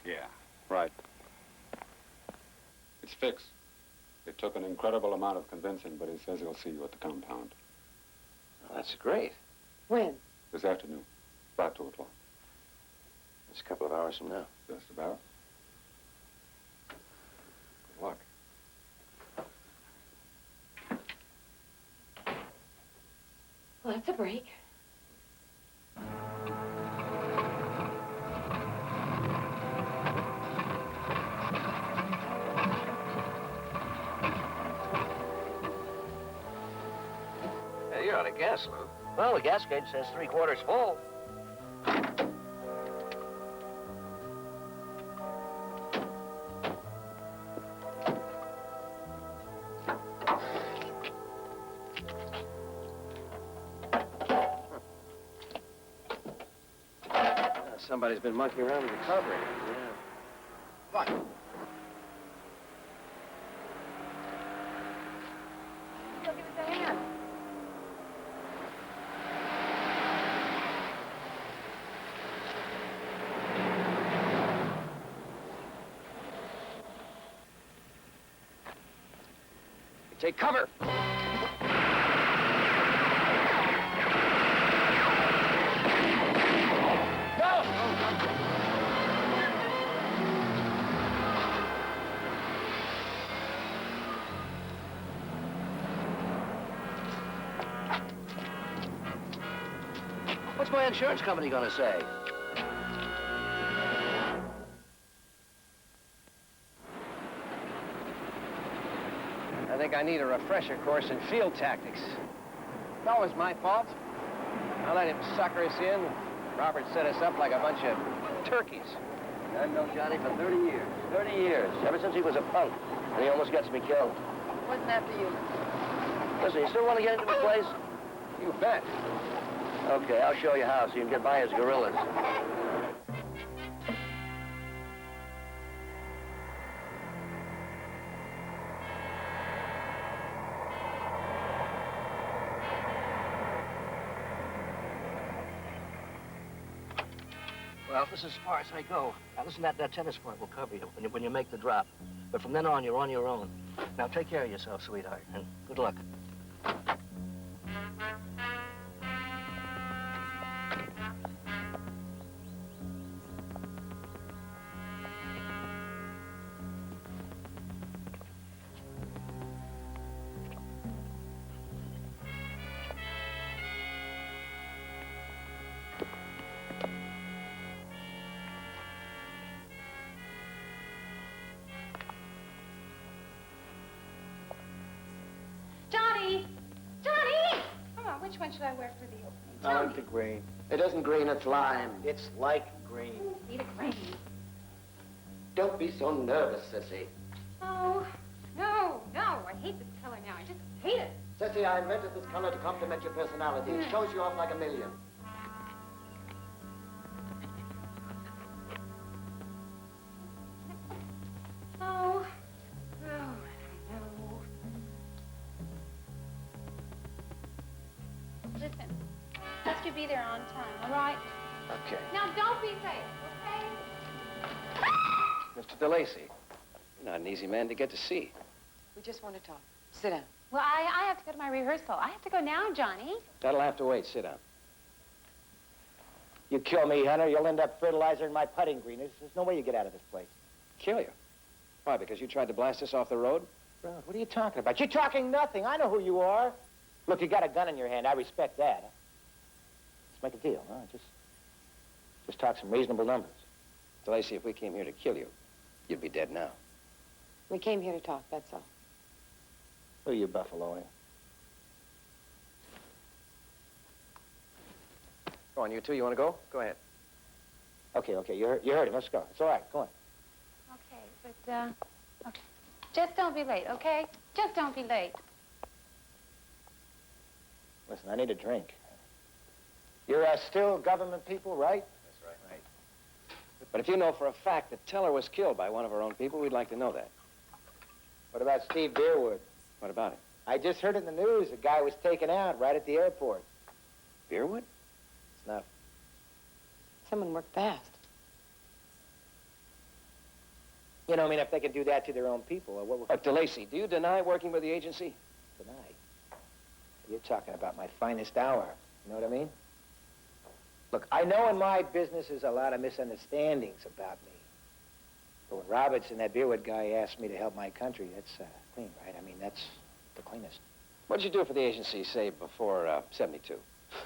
Yeah. Right. It's fixed. It took an incredible amount of convincing, but he says he'll see you at the compound. Well, that's great. When? This afternoon, about 2 o'clock. It's a couple of hours from now. Just about. Good luck. Well, that's a break. Hey, you're out of gas, Lou. Well, the gas gauge says 3/4 full. Somebody's been monkeying around with the carburetor. Yeah. What? He'll give us a hand. Take cover. What's my insurance company gonna say? I think I need a refresher course in field tactics. It's always my fault. I let him sucker us in. Robert set us up like a bunch of turkeys. I've known Johnny for 30 years. 30 years. Ever since he was a punk. And he almost gets me killed. Wasn't after you. Listen, you still want to get into the place? You bet. Okay, I'll show you how so you can get by as gorillas. Well, this is as far as I go. Now, listen, that tennis point will cover you when you make the drop. But from then on, you're on your own. Now, take care of yourself, sweetheart, and good luck. Johnny! Johnny! Come on, which one should I wear for the opening? I like the green. It isn't green, it's lime. It's like green. Need a green. Don't be so nervous, Sissy. Oh, no. I hate this color now. I just hate it. Sissy, I invented this color to complement your personality. It shows you off like a million. Oh, no. Listen, just you be there on time, all right? Okay. Now, don't be late, okay? Mr. DeLacy, you're not an easy man to get to see. We just want to talk. Sit down. Well, I have to go to my rehearsal. I have to go now, Johnny. That'll have to wait. Sit down. You kill me, Hunter, you'll end up fertilizing my putting green. There's no way you get out of this place. Kill you. Why, because you tried to blast us off the road? Bro, what are you talking about? You're talking nothing. I know who you are. Look, you got a gun in your hand. I respect that. Let's make a deal, huh? Just talk some reasonable numbers. DeLacy, if we came here to kill you, you'd be dead now. We came here to talk, that's all. Who are you buffaloing? Go on, you two. You want to go? Go ahead. Okay, you heard him. Let's go. It's all right. Go on. Okay, but, okay. Just don't be late, okay? Just don't be late. Listen, I need a drink. You're still government people, right? That's right. Right. But if you know for a fact that Teller was killed by one of our own people, we'd like to know that. What about Steve Beerwood? What about him? I just heard in the news a guy was taken out right at the airport. Beerwood? Snuff. Someone worked fast. You know, I mean, if they can do that to their own people, what would... Look, DeLacy, do you deny working with the agency? Deny? You're talking about my finest hour. You know what I mean? Look, I know in my business there's a lot of misunderstandings about me. But when Roberts and that Beerwood guy asked me to help my country, that's clean, right? I mean, that's the cleanest. What did you do for the agency, say, before 72?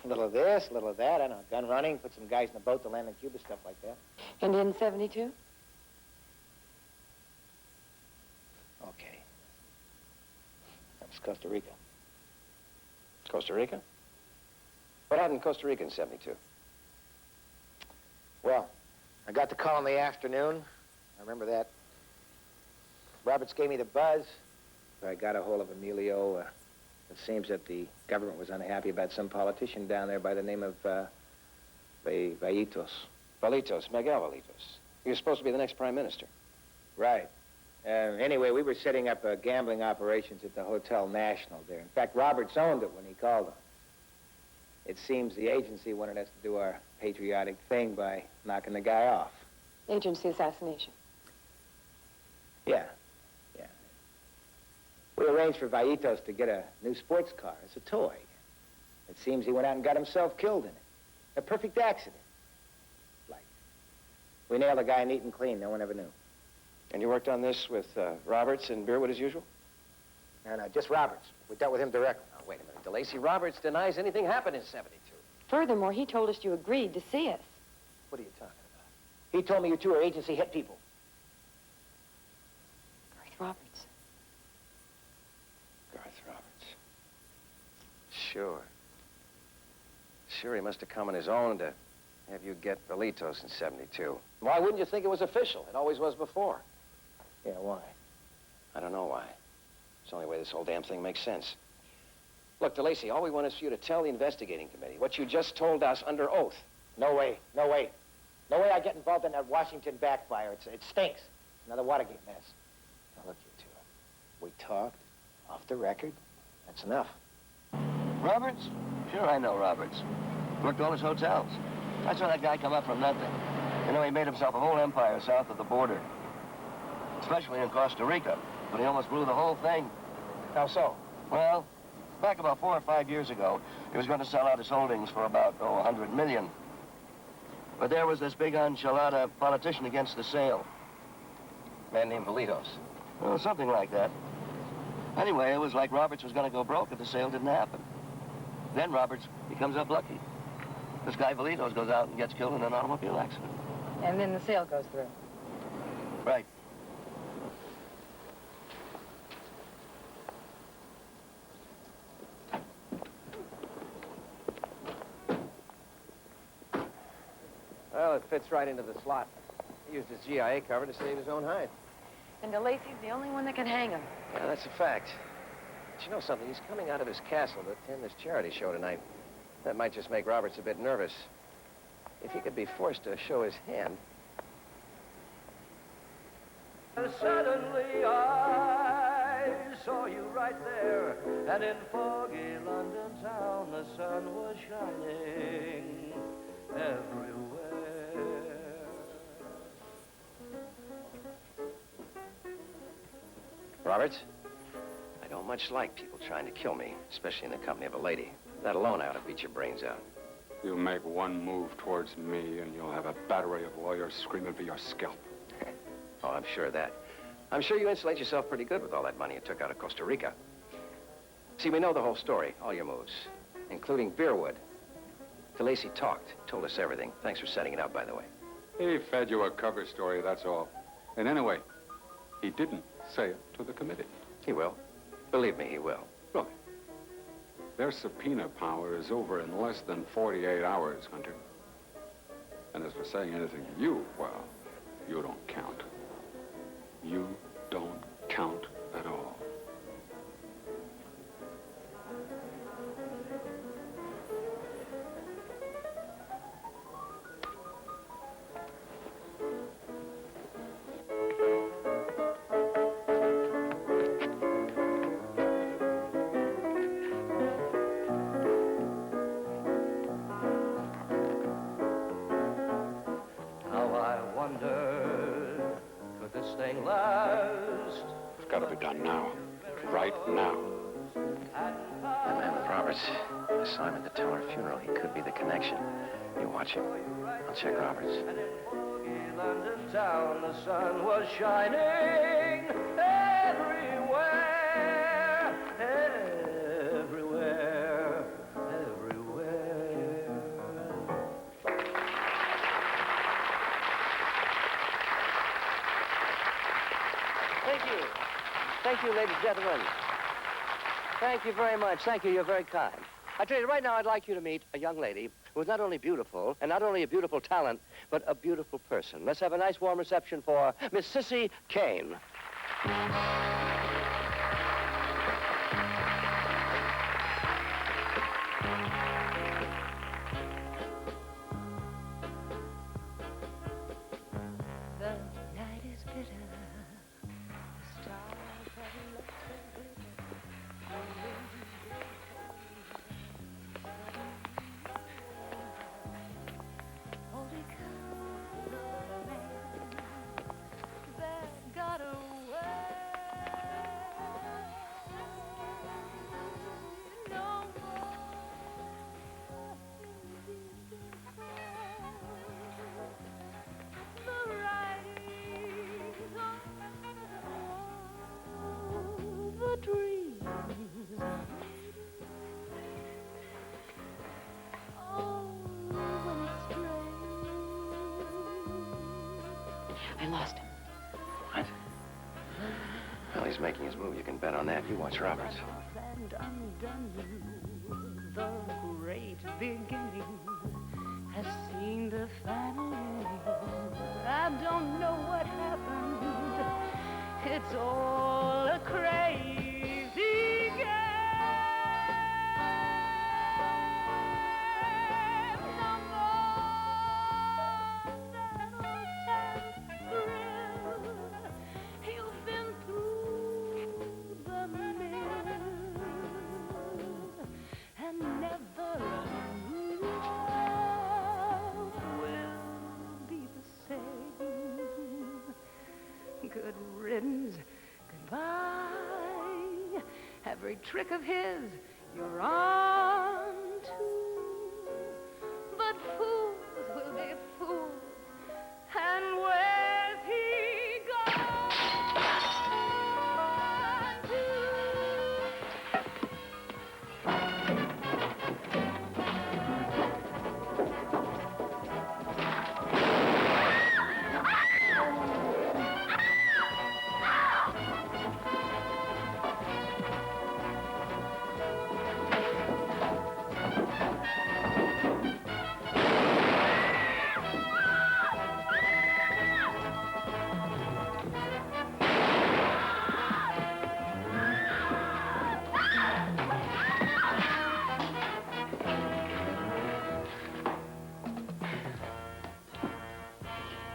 A little of this, a little of that. I don't know, gun running, put some guys in the boat to land in Cuba, stuff like that. And in 72? Okay. That was Costa Rica. Costa Rica? What happened in Costa Rica in 72? Well, I got the call in the afternoon. I remember that. Roberts gave me the buzz. I got a hold of Emilio. It seems that the government was unhappy about some politician down there by the name of Vallitos. Vallitos, Miguel Vallitos. He was supposed to be the next prime minister. Right. Anyway, we were setting up gambling operations at the Hotel National there. In fact, Roberts owned it when he called us. It seems the agency wanted us to do our patriotic thing by knocking the guy off. Agency assassination. Yeah. We arranged for Vallitos to get a new sports car as a toy. It seems he went out and got himself killed in it. A perfect accident. Like. We nailed the guy neat and clean. No one ever knew. And you worked on this with Roberts and Beerwood as usual? No, just Roberts. We dealt with him directly. Oh, wait a minute. DeLacy, Roberts denies anything happened in 72. Furthermore, he told us you agreed to see us. What are you talking about? He told me you two are agency hit people. Garth Roberts. Garth Roberts. Sure. Sure, he must have come on his own to have you get Vallitos in 72. Why wouldn't you think it was official? It always was before. Yeah, why? I don't know why. It's the only way this whole damn thing makes sense. Look, DeLacy, all we want is for you to tell the investigating committee what you just told us under oath. No way. No way I get involved in that Washington backfire. It stinks. It's another Watergate mess. Now, look, you two. We talked off the record. That's enough. Roberts? Sure, I know Roberts. Worked all his hotels. I saw that guy come up from nothing. You know, he made himself a whole empire south of the border. Especially in Costa Rica. But he almost blew the whole thing. How so? Well, back about 4 or 5 years ago, he was going to sell out his holdings for about, $100 million. But there was this big enchilada politician against the sale. A man named Vallitos. Well, something like that. Anyway, it was like Roberts was going to go broke if the sale didn't happen. Then Roberts becomes up lucky. This guy Vallitos goes out and gets killed in an automobile accident. And then the sale goes through. Right. Well, it fits right into the slot. He used his GIA cover to save his own hide. And DeLacy's the only one that can hang him. Yeah, that's a fact. But you know something? He's coming out of his castle to attend this charity show tonight. That might just make Roberts a bit nervous. If he could be forced to show his hand. Suddenly I saw you right there, and in foggy London town the sun was shining everywhere. Roberts, I don't much like people trying to kill me, especially in the company of a lady. That alone I ought to beat your brains out. You make one move towards me, and you'll have a battery of lawyers screaming for your scalp. Oh, I'm sure of that. I'm sure you insulate yourself pretty good with all that money you took out of Costa Rica. See, we know the whole story, all your moves, including Beerwood. DeLacy talked, told us everything. Thanks for setting it up, by the way. He fed you a cover story, that's all. And anyway, he didn't say it to the committee. He will. Believe me, he will. Really. Their subpoena power is over in less than 48 hours, Hunter. And as for saying anything to you, well, you don't count. You don't count at all. this thing last. It's got to be done now. Right now. That man with Roberts, I saw him at the Teller funeral. He could be the connection. You watch him. I'll check Roberts. And in foggy London town, the sun was shining everywhere, everywhere, everywhere. Thank you. Thank you, ladies and gentlemen. Thank you very much. Thank you. You're very kind. I tell you, right now, I'd like you to meet a young lady who is not only beautiful, and not only a beautiful talent, but a beautiful person. Let's have a nice, warm reception for Miss Cissy Kane. The night is bitter. The stars have left their glitter. The wind holy cow, the man that got away. No more the writings on the dreams. Oh, when it's strange. I lost him. What? Well, he's making his move. You can bet on that. You watch Roberts. And undone you, the great beginning has seen the final ending. I don't know what happened. It's all a crazy game. No more that old time thrill. You've been through the mill and never love will be the same. Good riddance, goodbye. Every trick of his you're on to. But fools will be fools. And where's he gone to?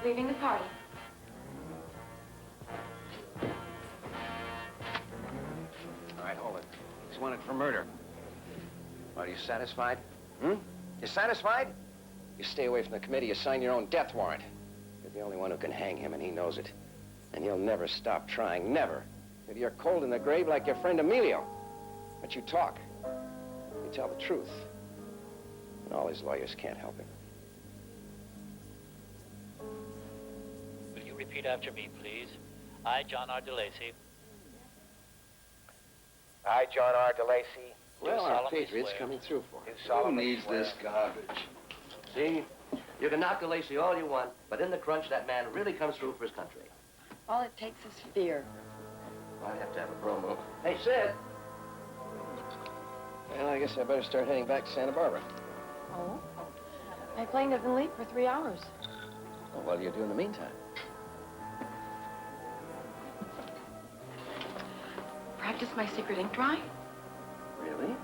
Leaving the party. All right, hold it. He's wanted for murder. Are you satisfied? You satisfied? You stay away from the committee, you sign your own death warrant. You're the only one who can hang him, and he knows it. And he'll never stop trying, never. Maybe you're cold in the grave like your friend Emilio. But you talk. You tell the truth. And all his lawyers can't help him. Will you repeat after me, please? I, John R. DeLacy. I, John R. DeLacy. Well, our solemnly patriot's swear. coming through for him. Who needs this garbage? See? You can knock DeLacy all you want, but in the crunch, that man really comes through for his country. All it takes is fear. I'd have to have a promo. Hey, Sid. Well, I guess I better start heading back to Santa Barbara. Oh? My plane doesn't leave for 3 hours. Well, what do you do in the meantime? Practice my secret ink drawing? Really?